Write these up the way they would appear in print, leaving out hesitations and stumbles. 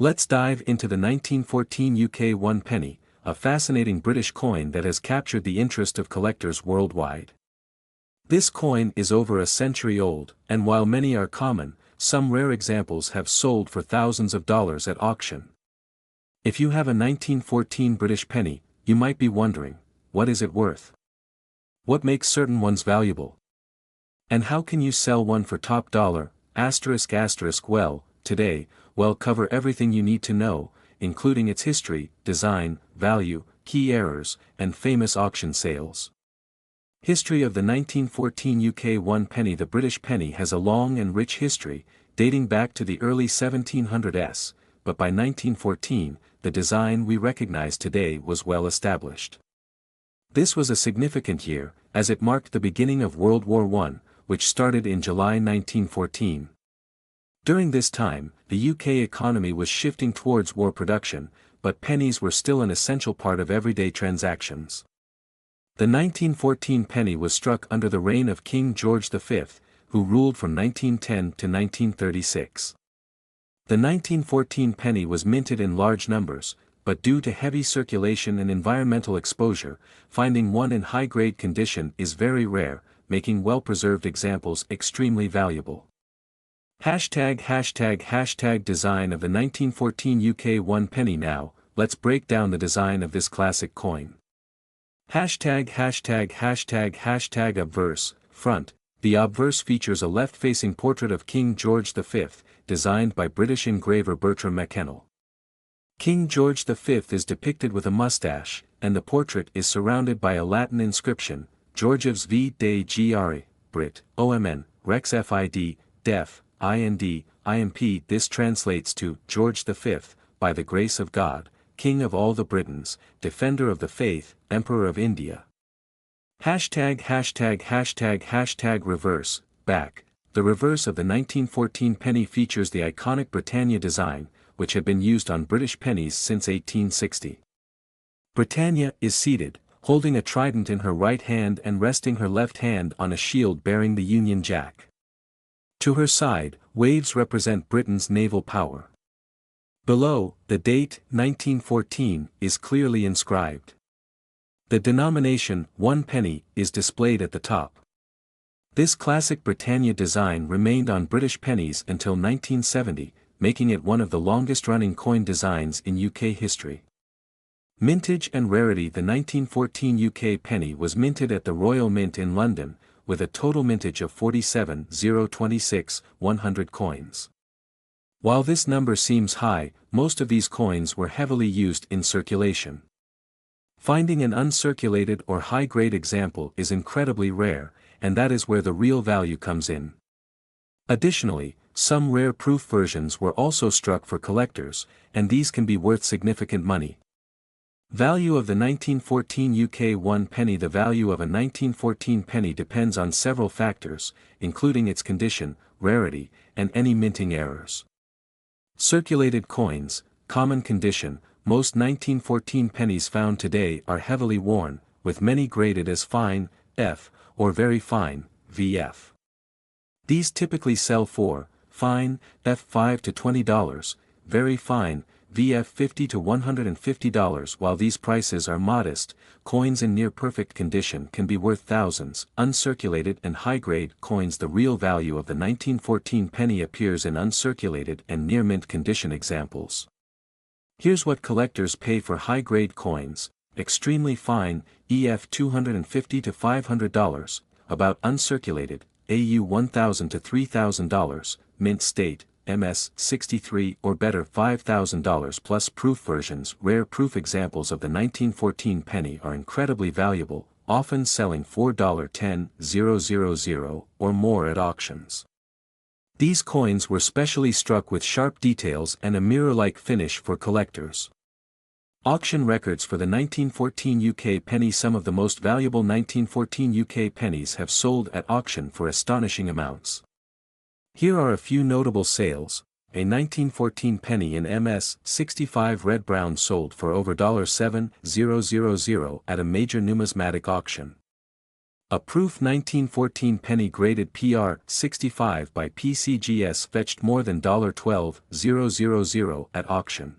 Let's dive into the 1914 UK 1 penny, a fascinating British coin that has captured the interest of collectors worldwide. This coin is over a century old, and while many are common, some rare examples have sold for thousands of dollars at auction. If you have a 1914 British penny, you might be wondering, what is it worth? What makes certain ones valuable? And how can you sell one for top dollar? Well, today, we'll cover everything you need to know, including its history, design, value, key errors, and famous auction sales. History of the 1914 UK 1 penny. The British penny has a long and rich history, dating back to the early 1700s, but by 1914, the design we recognize today was well established. This was a significant year, as it marked the beginning of World War I, which started in July 1914. During this time, the UK economy was shifting towards war production, but pennies were still an essential part of everyday transactions. The 1914 penny was struck under the reign of King George V, who ruled from 1910 to 1936. The 1914 penny was minted in large numbers, but due to heavy circulation and environmental exposure, finding one in high-grade condition is very rare, making well-preserved examples extremely valuable. Design of the 1914 UK 1 penny. Now, let's break down the design of this classic coin. Obverse, front. The obverse features a left-facing portrait of King George V, designed by British engraver Bertram McKennell. King George V is depicted with a mustache, and the portrait is surrounded by a Latin inscription, Georgievs v. de Gre, Brit, OMN, Rex Fid, Def, IND, IMP. This translates to, George V, by the grace of God, King of all the Britons, Defender of the Faith, Emperor of India. Reverse, back. The reverse of the 1914 penny features the iconic Britannia design, which had been used on British pennies since 1860. Britannia is seated, holding a trident in her right hand and resting her left hand on a shield bearing the Union Jack. To her side, waves represent Britain's naval power. Below, the date, 1914, is clearly inscribed. The denomination, 1 penny, is displayed at the top. This classic Britannia design remained on British pennies until 1970, making it one of the longest-running coin designs in UK history. Mintage and rarity. The 1914 UK penny was minted at the Royal Mint in London, with a total mintage of 100 coins. While this number seems high, most of these coins were heavily used in circulation. Finding an uncirculated or high-grade example is incredibly rare, and that is where the real value comes in. Additionally, some rare proof versions were also struck for collectors, and these can be worth significant money. Value of the 1914 UK 1 penny. The value of a 1914 penny depends on several factors, including its condition, rarity, and any minting errors. Circulated coins, common condition. Most 1914 pennies found today are heavily worn, with many graded as fine, F, or very fine, VF. These typically sell for, fine, F $5 to $20, very fine, VF $50 to $150. While these prices are modest, coins in near-perfect condition can be worth thousands. Uncirculated and high-grade coins. The real value of the 1914 penny appears in uncirculated and near-mint condition examples. Here's what collectors pay for high-grade coins: extremely fine, EF $250 to $500, about uncirculated, AU $1,000 to $3,000, mint state, MS 63 or better $5,000 plus proof versions. Rare proof examples of the 1914 penny are incredibly valuable, often selling $4.10,000 or more at auctions. These coins were specially struck with sharp details and a mirror-like finish for collectors. Auction records for the 1914 UK penny. Some of the most valuable 1914 UK pennies have sold at auction for astonishing amounts. Here are a few notable sales. A 1914 penny in MS 65 red-brown sold for over $7,000 at a major numismatic auction. A proof 1914 penny graded PR 65 by PCGS fetched more than $12,000 at auction.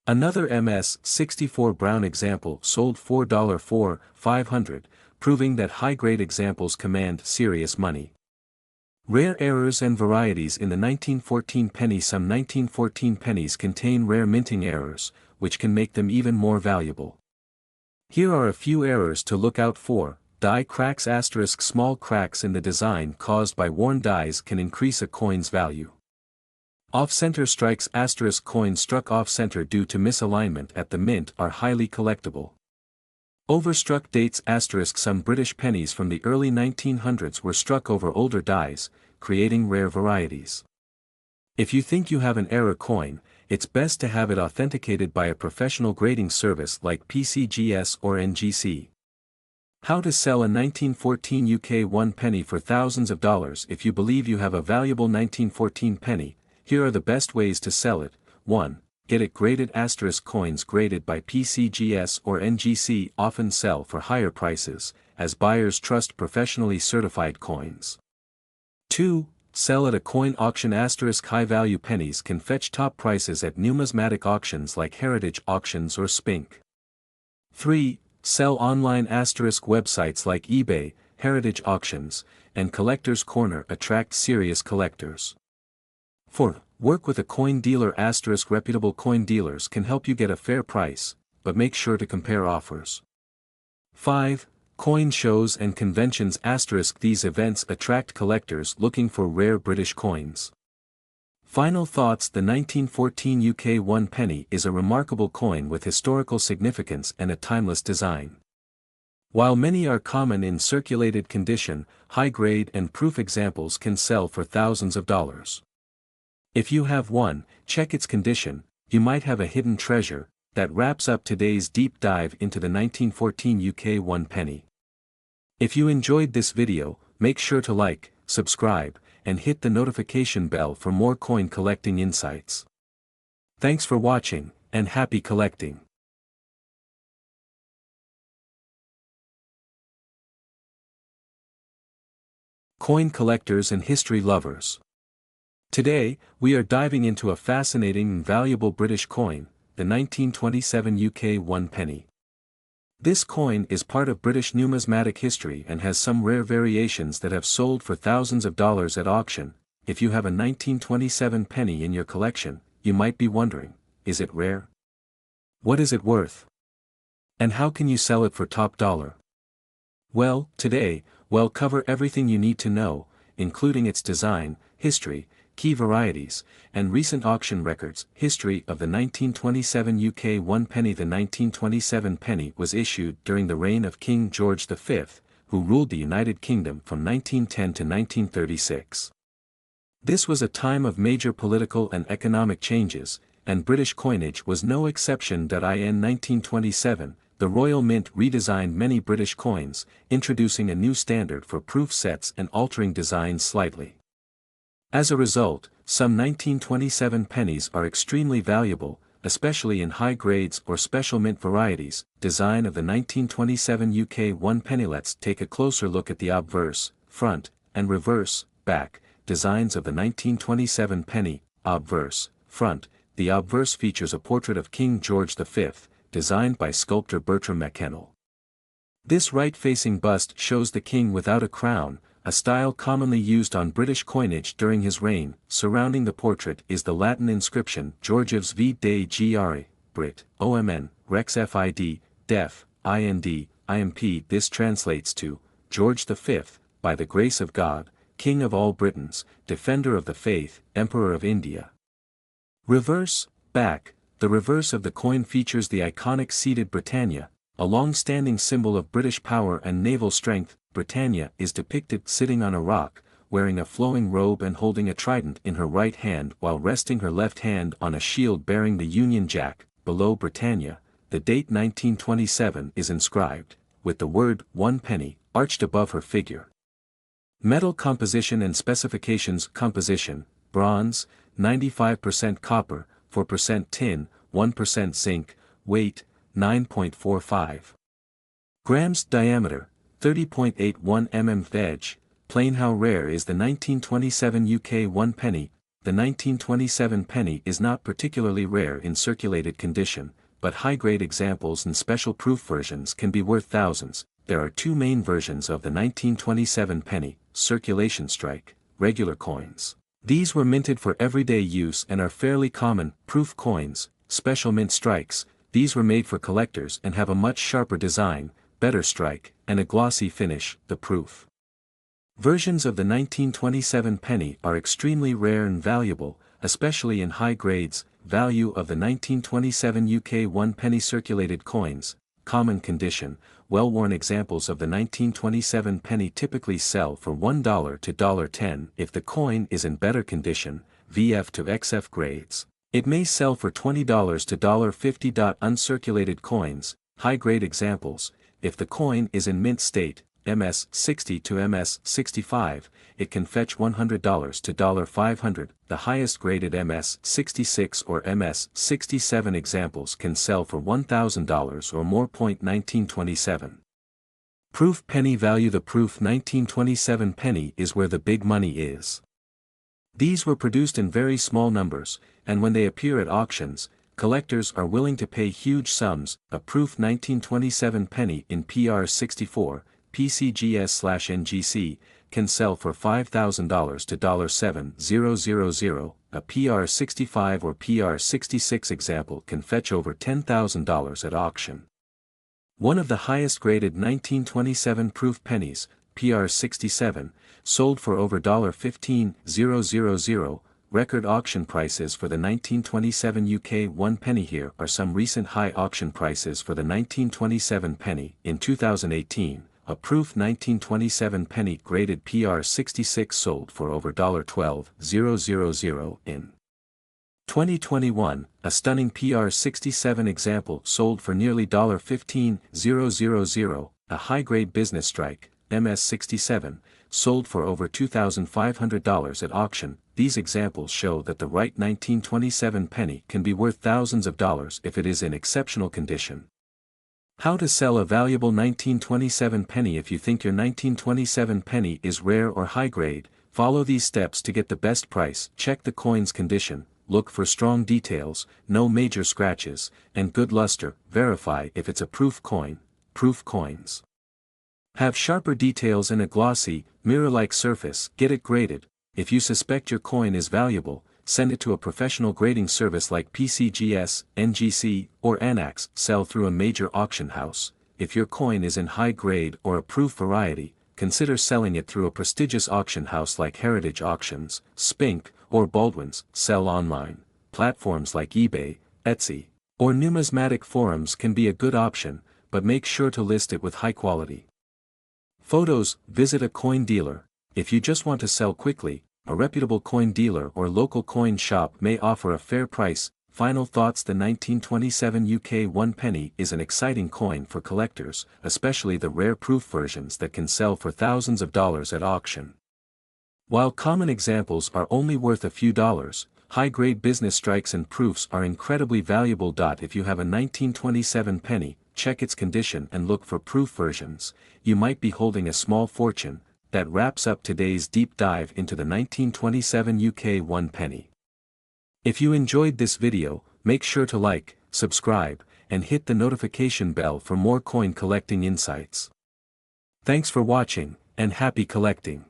Another MS 64 brown example sold $4 500, proving that high-grade examples command serious money. Rare errors and varieties in the 1914 penny. Some 1914 pennies contain rare minting errors, which can make them even more valuable. Here are a few errors to look out for. Die cracks *. Small cracks in the design caused by worn dies can increase a coin's value. Off-center strikes *. Coins struck off-center due to misalignment at the mint are highly collectible. Overstruck dates *. Some British pennies from the early 1900s were struck over older dies, creating rare varieties. If you think you have an error coin, it's best to have it authenticated by a professional grading service like PCGS or NGC. How to sell a 1914 UK 1 penny for thousands of dollars. If you believe you have a valuable 1914 penny, here are the best ways to sell it. 1. Get it graded *. Coins graded by PCGS or NGC often sell for higher prices, as buyers trust professionally certified coins. 2. Sell at a coin auction *. High-value pennies can fetch top prices at numismatic auctions like Heritage Auctions or Spink. 3. Sell online *. Websites like eBay, Heritage Auctions, and Collectors Corner attract serious collectors. 4. Work with a coin dealer *. Reputable coin dealers can help you get a fair price, but make sure to compare offers. 5. Coin shows and conventions *. These events attract collectors looking for rare British coins. Final thoughts. The 1914 UK 1 penny is a remarkable coin with historical significance and a timeless design. While many are common in circulated condition, high-grade and proof examples can sell for thousands of dollars. If you have one, check its condition. You might have a hidden treasure. That wraps up today's deep dive into the 1914 UK 1 penny. If you enjoyed this video, make sure to like, subscribe, and hit the notification bell for more coin collecting insights. Thanks for watching, and happy collecting. Coin collectors and history lovers. Today, we are diving into a fascinating and valuable British coin, the 1927 UK 1 penny. This coin is part of British numismatic history and has some rare variations that have sold for thousands of dollars at auction. If you have a 1927 penny in your collection, you might be wondering, is it rare? What is it worth? And how can you sell it for top dollar? Well, today, we'll cover everything you need to know, including its design, history, key varieties, and recent auction records. History of the 1927 UK 1 penny. The 1927 penny was issued during the reign of King George V, who ruled the United Kingdom from 1910 to 1936. This was a time of major political and economic changes, and British coinage was no exception. In 1927, the Royal Mint redesigned many British coins, introducing a new standard for proof sets and altering designs slightly. As a result, some 1927 pennies are extremely valuable, especially in high grades or special mint varieties. Design of the 1927 UK 1 penny. Let's take a closer look at the obverse, front, and reverse, back, designs of the 1927 penny. Obverse, front. The obverse features a portrait of King George V, designed by sculptor Bertram McKennell. This right-facing bust shows the king without a crown, a style commonly used on British coinage during his reign. Surrounding the portrait is the Latin inscription Georgievs v de Gre, Brit, OMN, Rex Fid, Def, IND, IMP. This translates to, George V, by the grace of God, King of all Britons, Defender of the Faith, Emperor of India. Reverse, back. The reverse of the coin features the iconic seated Britannia, a long-standing symbol of British power and naval strength. Britannia is depicted sitting on a rock, wearing a flowing robe and holding a trident in her right hand while resting her left hand on a shield bearing the Union Jack. Below Britannia, the date 1927 is inscribed, with the word 1 penny, arched above her figure. Metal composition and specifications. Composition, bronze, 95% copper, 4% tin, 1% zinc, weight, 9.45 grams. Diameter, 30.81 mm edge. Plain. How rare is the 1927 UK 1 penny? The 1927 penny is not particularly rare in circulated condition, but high-grade examples and special proof versions can be worth thousands. There are two main versions of the 1927 penny: circulation strike, regular coins. These were minted for everyday use and are fairly common. Proof coins, special mint strikes. These were made for collectors and have a much sharper design, better strike, and a glossy finish. The proof versions of the 1927 penny are extremely rare and valuable, especially in high grades. Value of the 1927 UK 1 penny circulated coins. Common condition. Well-worn examples of the 1927 penny typically sell for $1 to $1.10. If the coin is in better condition, VF to XF grades, it may sell for $20 to $1.50. Uncirculated coins, high-grade examples. If the coin is in mint state, MS 60 to MS 65, it can fetch $100 to $500. The highest graded MS 66 or MS 67 examples can sell for $1,000 or more. 1927 proof penny value. The proof 1927 penny is where the big money is. These were produced in very small numbers, and when they appear at auctions, collectors are willing to pay huge sums. A proof 1927 penny in PR 64, PCGS/NGC, can sell for $5,000 to $7,000. A PR 65 or PR 66 example can fetch over $10,000 at auction. One of the highest graded 1927 proof pennies, PR 67, sold for over $15,000. Record auction prices for the 1927 UK 1 penny. Here are some recent high auction prices for the 1927 penny. In 2018, a proof 1927 penny graded PR 66 sold for over $12,000. In 2021, a stunning PR 67 example sold for nearly $15,000. A high-grade business strike, MS 67, sold for over $2,500 at auction. These examples show that the right 1927 penny can be worth thousands of dollars if it is in exceptional condition. How to sell a valuable 1927 penny. If you think your 1927 penny is rare or high grade, follow these steps to get the best price. Check the coin's condition, look for strong details, no major scratches, and good luster. Verify if it's a proof coin. Proof coins have sharper details and a glossy, mirror-like surface. Get it graded. If you suspect your coin is valuable, send it to a professional grading service like PCGS, NGC, or Anax. Sell through a major auction house. If your coin is in high grade or a proof variety, consider selling it through a prestigious auction house like Heritage Auctions, Spink, or Baldwin's. Sell online. Platforms like eBay, Etsy, or numismatic forums can be a good option, but make sure to list it with high quality photos. Visit a coin dealer. If you just want to sell quickly, a reputable coin dealer or local coin shop may offer a fair price. Final thoughts. The 1927 UK 1 penny is an exciting coin for collectors, especially the rare proof versions that can sell for thousands of dollars at auction. While common examples are only worth a few dollars, high-grade business strikes and proofs are incredibly valuable. If you have a 1927 penny, check its condition and look for proof versions. You might be holding a small fortune. That wraps up today's deep dive into the 1927 UK 1 penny. If you enjoyed this video, make sure to like, subscribe, and hit the notification bell for more coin collecting insights. Thanks for watching, and happy collecting!